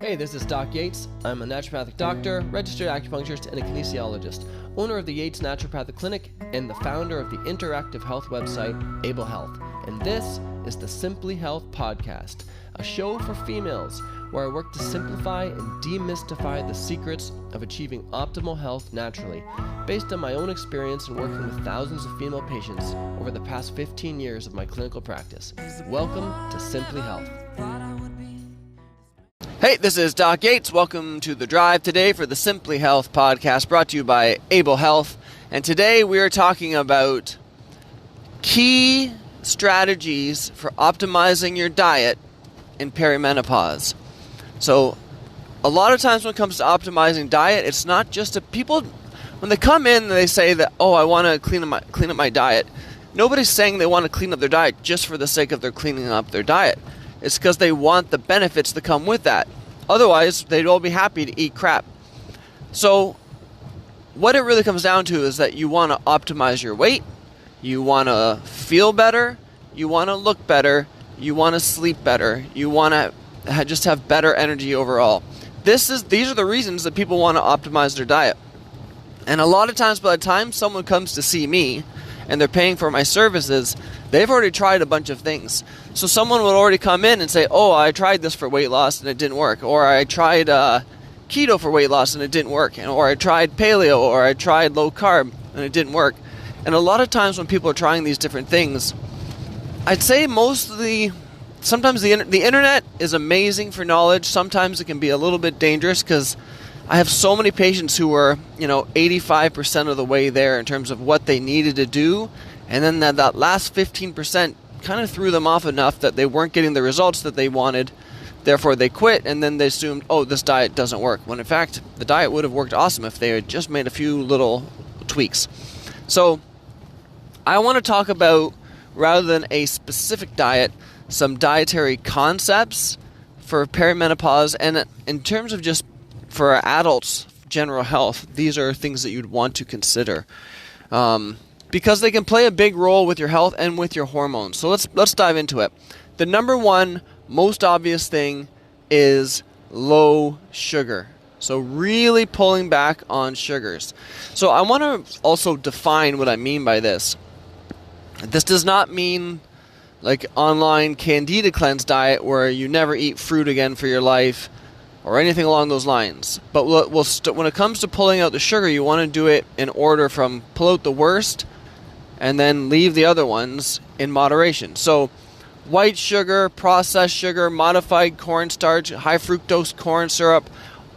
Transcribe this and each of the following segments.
Hey, this is Doc Yates. I'm a naturopathic doctor, registered acupuncturist, and a kinesiologist, owner of the Yates Naturopathic Clinic, and the founder of the interactive health website, Able Health. And this is the Simply Health Podcast, a show for females where I work to simplify and demystify the secrets of achieving optimal health naturally, based on my own experience in working with thousands of female patients over the past 15 years of my clinical practice. Welcome to Simply Health. Hey, this is Doc Yates. Welcome to The Drive today for the Simply Health Podcast, brought to you by Able Health. And today we are talking about key strategies for optimizing your diet in perimenopause. So a lot of times when it comes to optimizing diet, it's not just people, when they come in and they say that, oh, I want to clean up my diet. Nobody's saying they want to clean up their diet just for the sake of their cleaning up their diet. It's because they want the benefits that come with that. Otherwise, they'd all be happy to eat crap. So what it really comes down to is that you want to optimize your weight, you want to feel better, you want to look better, you want to sleep better, you want to just have better energy overall. These are the reasons that people want to optimize their diet. And a lot of times by the time someone comes to see me and they're paying for my services, they've already tried a bunch of things. So someone would already come in and say, oh, I tried this for weight loss and it didn't work. Or I tried keto for weight loss and it didn't work. Or I tried paleo, or I tried low carb and it didn't work. And a lot of times when people are trying these different things, I'd say sometimes the internet is amazing for knowledge. Sometimes it can be a little bit dangerous because I have so many patients who are, 85% of the way there in terms of what they needed to do. And then that last 15% kind of threw them off enough that they weren't getting the results that they wanted. Therefore, they quit, and then they assumed, oh, this diet doesn't work. When in fact, the diet would have worked awesome if they had just made a few little tweaks. So I want to talk about, rather than a specific diet, some dietary concepts for perimenopause. And in terms of just for adults' general health, these are things that you'd want to consider. Because they can play a big role with your health and with your hormones. So let's dive into it. The number one most obvious thing is low sugar. So really pulling back on sugars. So I want to also define what I mean by this. This does not mean like online Candida cleanse diet where you never eat fruit again for your life or anything along those lines. But when it comes to pulling out the sugar, you want to do it in order from pull out the worst and then leave the other ones in moderation. So white sugar, processed sugar, modified cornstarch, high fructose corn syrup,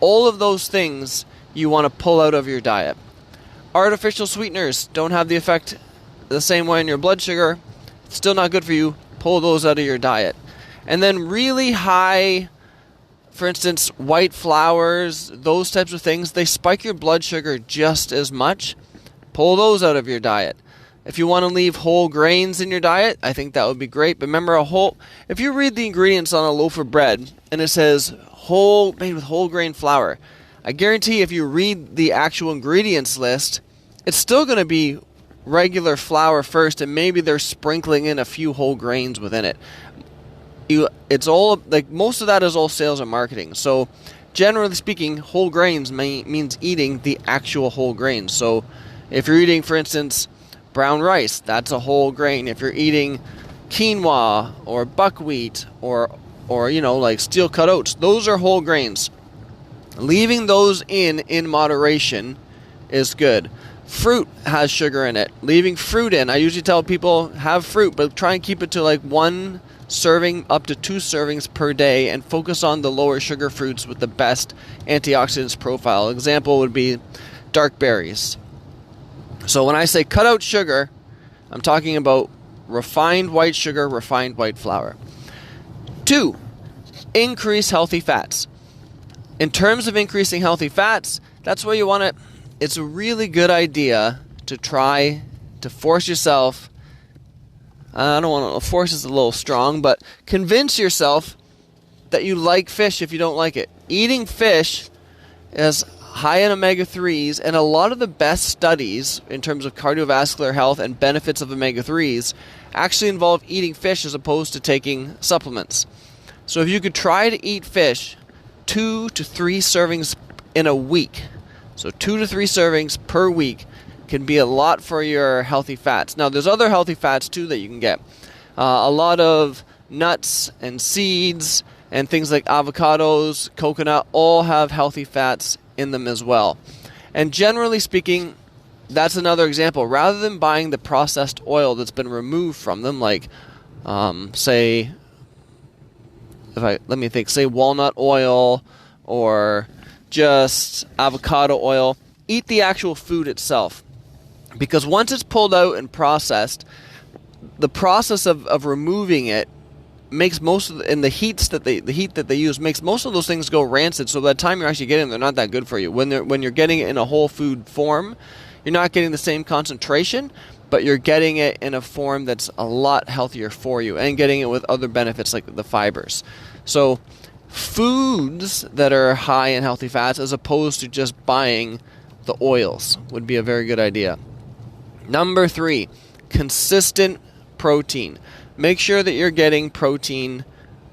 all of those things you want to pull out of your diet. Artificial sweeteners don't have the effect the same way on your blood sugar. It's still not good for you. Pull those out of your diet. And then really high, for instance, white flours, those types of things, they spike your blood sugar just as much. Pull those out of your diet. If you want to leave whole grains in your diet, I think that would be great. But remember, if you read the ingredients on a loaf of bread and it says made with whole grain flour, I guarantee if you read the actual ingredients list, it's still going to be regular flour first, and maybe they're sprinkling in a few whole grains within it. It's all like most of that is all sales and marketing. So generally speaking, whole grains means eating the actual whole grains. So if you're eating, for instance, brown rice, that's a whole grain. If you're eating quinoa or buckwheat or like steel cut oats, those are whole grains. Leaving those in moderation is good. Fruit has sugar in it. Leaving fruit in, I usually tell people have fruit, but try and keep it to like 1 serving up to 2 servings per day and focus on the lower sugar fruits with the best antioxidants profile. Example would be dark berries. So when I say cut out sugar, I'm talking about refined white sugar, refined white flour. 2, increase healthy fats. In terms of increasing healthy fats, that's where you want to, it's a really good idea to try to force yourself, I don't want to, force is a little strong, but convince yourself that you like fish if you don't like it. Eating fish is high in omega-3s, and a lot of the best studies in terms of cardiovascular health and benefits of omega-3s actually involve eating fish as opposed to taking supplements. So if you could try to eat fish 2 to 3 servings in a week. So 2 to 3 servings per week can be a lot for your healthy fats. Now, there's other healthy fats too that you can get. A lot of nuts and seeds and things like avocados, coconut, all have healthy fats in them as well. And generally speaking, that's another example. Rather than buying the processed oil that's been removed from them, like say walnut oil or just avocado oil, eat the actual food itself. Because once it's pulled out and processed, the process of removing it makes most of the heat that they use makes most of those things go rancid. So by the time you're actually getting them, they're not that good for you. When you're getting it in a whole food form, you're not getting the same concentration, but you're getting it in a form that's a lot healthier for you and getting it with other benefits like the fibers. So foods that are high in healthy fats as opposed to just buying the oils would be a very good idea. Number 3, consistent protein. Make sure that you're getting protein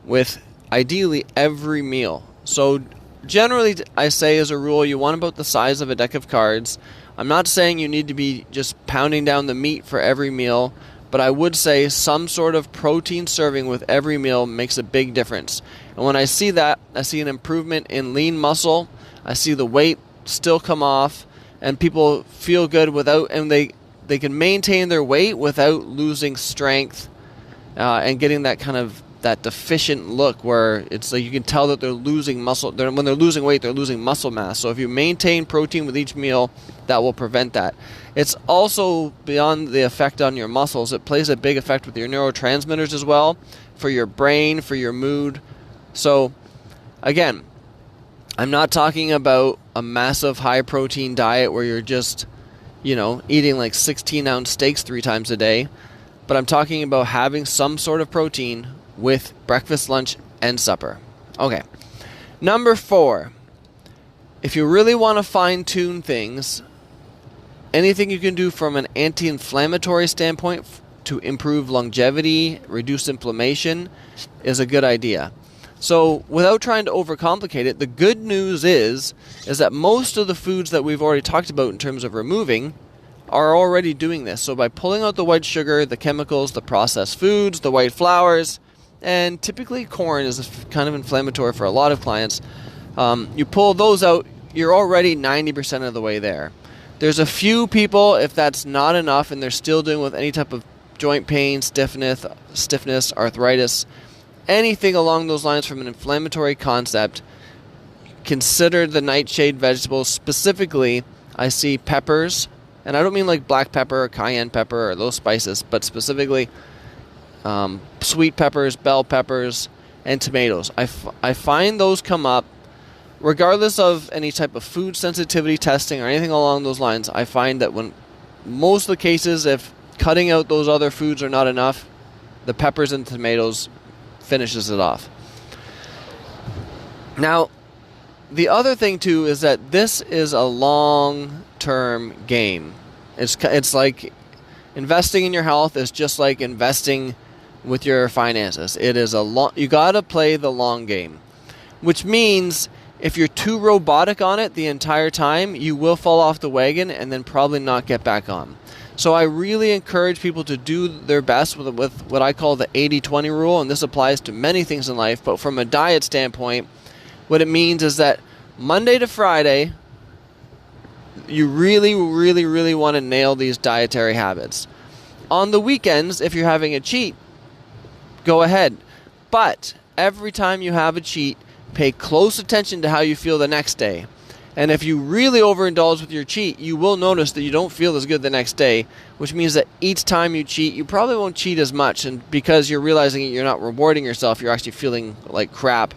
with ideally every meal. So generally, I say as a rule, you want about the size of a deck of cards. I'm not saying you need to be just pounding down the meat for every meal, but I would say some sort of protein serving with every meal makes a big difference. And when I see that, I see an improvement in lean muscle. I see the weight still come off, and people feel good and they can maintain their weight without losing strength and getting that kind of that deficient look where it's like you can tell that they're losing muscle. When they're losing weight, they're losing muscle mass. So if you maintain protein with each meal, that will prevent that. It's also beyond the effect on your muscles. It plays a big effect with your neurotransmitters as well, for your brain, for your mood. So again, I'm not talking about a massive high protein diet where you're just eating like 16-ounce steaks 3 times a day. But I'm talking about having some sort of protein with breakfast, lunch, and supper. Okay. Number 4. If you really want to fine-tune things, anything you can do from an anti-inflammatory standpoint to improve longevity, reduce inflammation, is a good idea. So without trying to overcomplicate it, the good news is that most of the foods that we've already talked about in terms of removing are already doing this. So by pulling out the white sugar, the chemicals, the processed foods, the white flours, and typically corn is kind of inflammatory for a lot of clients, you pull those out, you're already 90% of the way there. There's a few people, if that's not enough and they're still dealing with any type of joint pain, stiffness, arthritis, anything along those lines from an inflammatory concept, consider the nightshade vegetables. Specifically, I see peppers, and I don't mean like black pepper or cayenne pepper or those spices, but specifically sweet peppers, bell peppers, and tomatoes. I find those come up regardless of any type of food sensitivity testing or anything along those lines. I find that when most of the cases, if cutting out those other foods are not enough, the peppers and tomatoes finishes it off. Now, the other thing too is that this is a long-term game. It's like investing in your health is just like investing with your finances. It is you got to play the long game, which means if you're too robotic on it the entire time, you will fall off the wagon and then probably not get back on. So I really encourage people to do their best with what I call the 80-20 rule, and this applies to many things in life, but from a diet standpoint, what it means is that Monday to Friday, you really, really, really want to nail these dietary habits. On the weekends, if you're having a cheat, go ahead. But every time you have a cheat, pay close attention to how you feel the next day. And if you really overindulge with your cheat, you will notice that you don't feel as good the next day, which means that each time you cheat, you probably won't cheat as much. And because you're realizing you're not rewarding yourself, you're actually feeling like crap.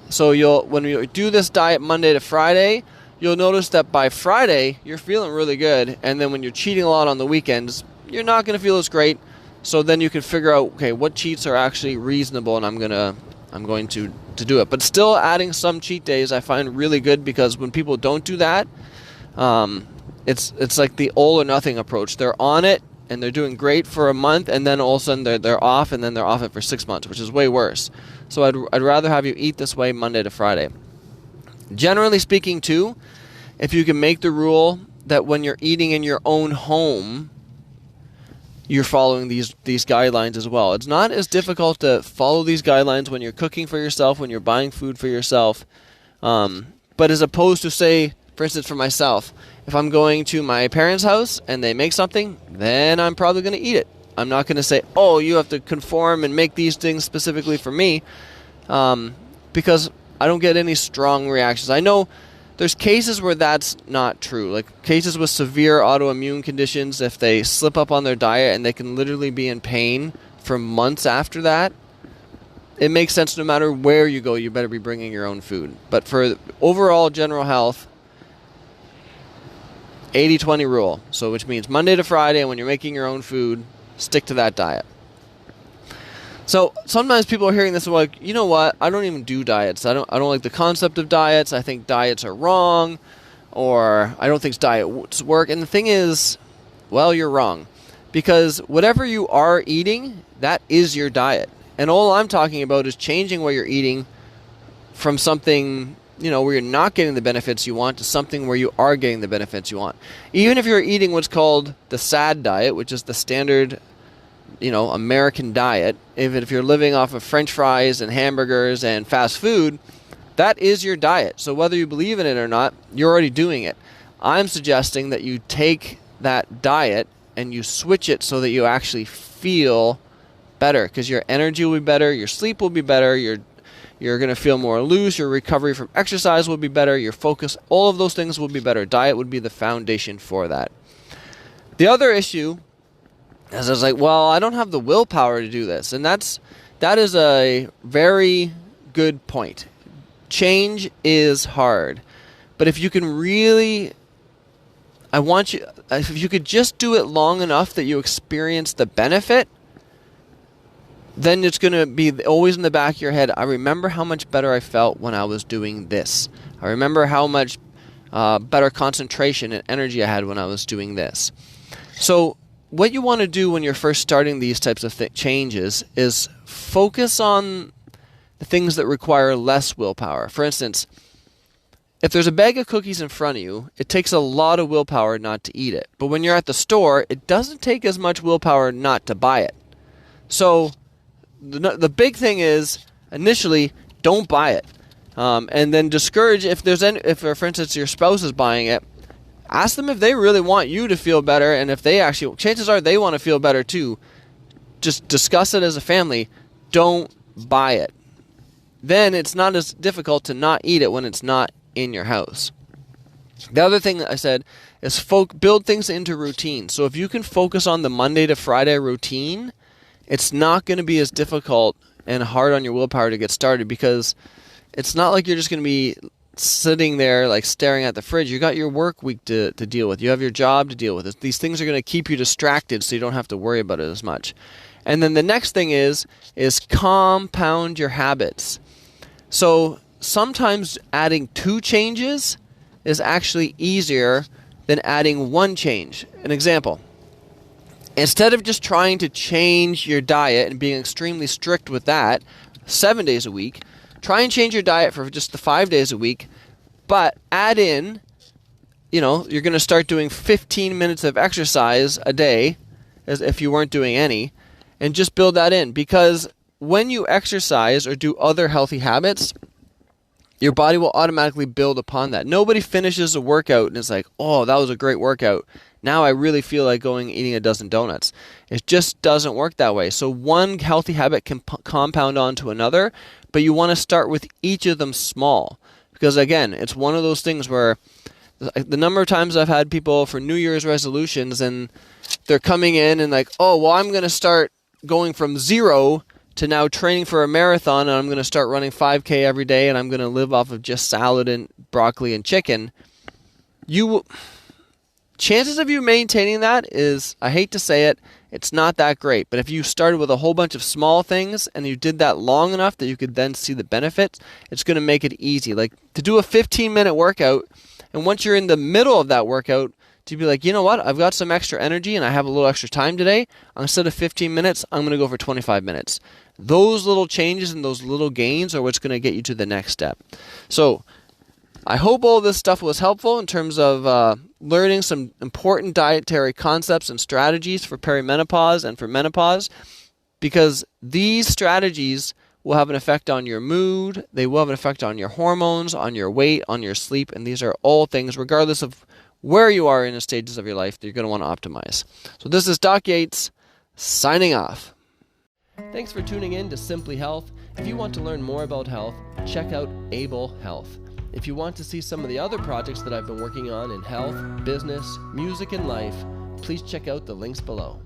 So when you do this diet Monday to Friday, you'll notice that by Friday, you're feeling really good. And then when you're cheating a lot on the weekends, you're not going to feel as great. So then you can figure out, okay, what cheats are actually reasonable, and I'm going to do it. But still adding some cheat days I find really good, because when people don't do that, it's like the all or nothing approach. They're on it and they're doing great for a month, and then all of a sudden they're off, and then they're off it for 6 months, which is way worse. So I'd rather have you eat this way Monday to Friday. Generally speaking too, if you can make the rule that when you're eating in your own home, you're following these guidelines as well. It's not as difficult to follow these guidelines when you're cooking for yourself, when you're buying food for yourself. But as opposed to, say, for instance, for myself, if I'm going to my parents' house and they make something, then I'm probably going to eat it. I'm not going to say, oh, you have to conform and make these things specifically for me, because I don't get any strong reactions. I know there's cases where that's not true, like cases with severe autoimmune conditions. If they slip up on their diet and they can literally be in pain for months after that, it makes sense no matter where you go, you better be bringing your own food. But for overall general health, 80-20 rule. So which means Monday to Friday, when you're making your own food, stick to that diet. So sometimes people are hearing this and like, you know what? I don't even do diets. I don't like the concept of diets. I think diets are wrong, or I don't think diets work. And the thing is, well, you're wrong, because whatever you are eating, that is your diet. And all I'm talking about is changing what you're eating from something, where you're not getting the benefits you want to something where you are getting the benefits you want. Even if you're eating what's called the SAD diet, which is the standard American diet, even if you're living off of French fries and hamburgers and fast food, that is your diet. So whether you believe in it or not, you're already doing it. I'm suggesting that you take that diet and you switch it so that you actually feel better, because your energy will be better, your sleep will be better, you're going to feel more loose, your recovery from exercise will be better, your focus, all of those things will be better. Diet would be the foundation for that. The other issue, as I was like, well, I don't have the willpower to do this. And that is a very good point. Change is hard. But if you can really, if you could just do it long enough that you experience the benefit, then it's going to be always in the back of your head. I remember how much better I felt when I was doing this. I remember how much better concentration and energy I had when I was doing this. So what you want to do when you're first starting these types of changes is focus on the things that require less willpower. For instance, if there's a bag of cookies in front of you, it takes a lot of willpower not to eat it. But when you're at the store, it doesn't take as much willpower not to buy it. So the big thing is, initially, don't buy it. And then discourage, if for instance, your spouse is buying it, ask them if they really want you to feel better, and if they actually, chances are they want to feel better too. Just discuss it as a family. Don't buy it. Then it's not as difficult to not eat it when it's not in your house. The other thing that I said is build things into routine. So if you can focus on the Monday to Friday routine, it's not going to be as difficult and hard on your willpower to get started, because it's not like you're just going to be sitting there like staring at the fridge. You got your work week to deal with. You have your job to deal with. These things are going to keep you distracted, so you don't have to worry about it as much. And then the next thing is compound your habits. So sometimes adding 2 changes is actually easier than adding 1 change. An example: instead of just trying to change your diet and being extremely strict with that 7 days a week, try and change your diet for just the 5 days a week, but add in, you're going to start doing 15 minutes of exercise a day, as if you weren't doing any, and just build that in. Because when you exercise or do other healthy habits, your body will automatically build upon that. Nobody finishes a workout and is like, oh, that was a great workout, now I really feel like going and eating a dozen donuts. It just doesn't work that way. So one healthy habit can compound onto another, but you want to start with each of them small. Because again, it's one of those things where the number of times I've had people for New Year's resolutions and they're coming in and like, oh, well, I'm going to start going from 0 to now training for a marathon, and I'm going to start running 5K every day, and I'm going to live off of just salad and broccoli and chicken. Chances of you maintaining that is, I hate to say it, it's not that great. But if you started with a whole bunch of small things and you did that long enough that you could then see the benefits, it's going to make it easy. Like to do a 15-minute workout, and once you're in the middle of that workout, to be like, you know what, I've got some extra energy and I have a little extra time today. Instead of 15 minutes, I'm going to go for 25 minutes. Those little changes and those little gains are what's going to get you to the next step. So I hope all this stuff was helpful in terms of learning some important dietary concepts and strategies for perimenopause and for menopause, because these strategies will have an effect on your mood, they will have an effect on your hormones, on your weight, on your sleep, and these are all things, regardless of where you are in the stages of your life, that you're going to want to optimize. So this is Doc Yates, signing off. Thanks for tuning in to Simply Health. If you want to learn more about health, check out Able Health. If you want to see some of the other projects that I've been working on in health, business, music, and life, please check out the links below.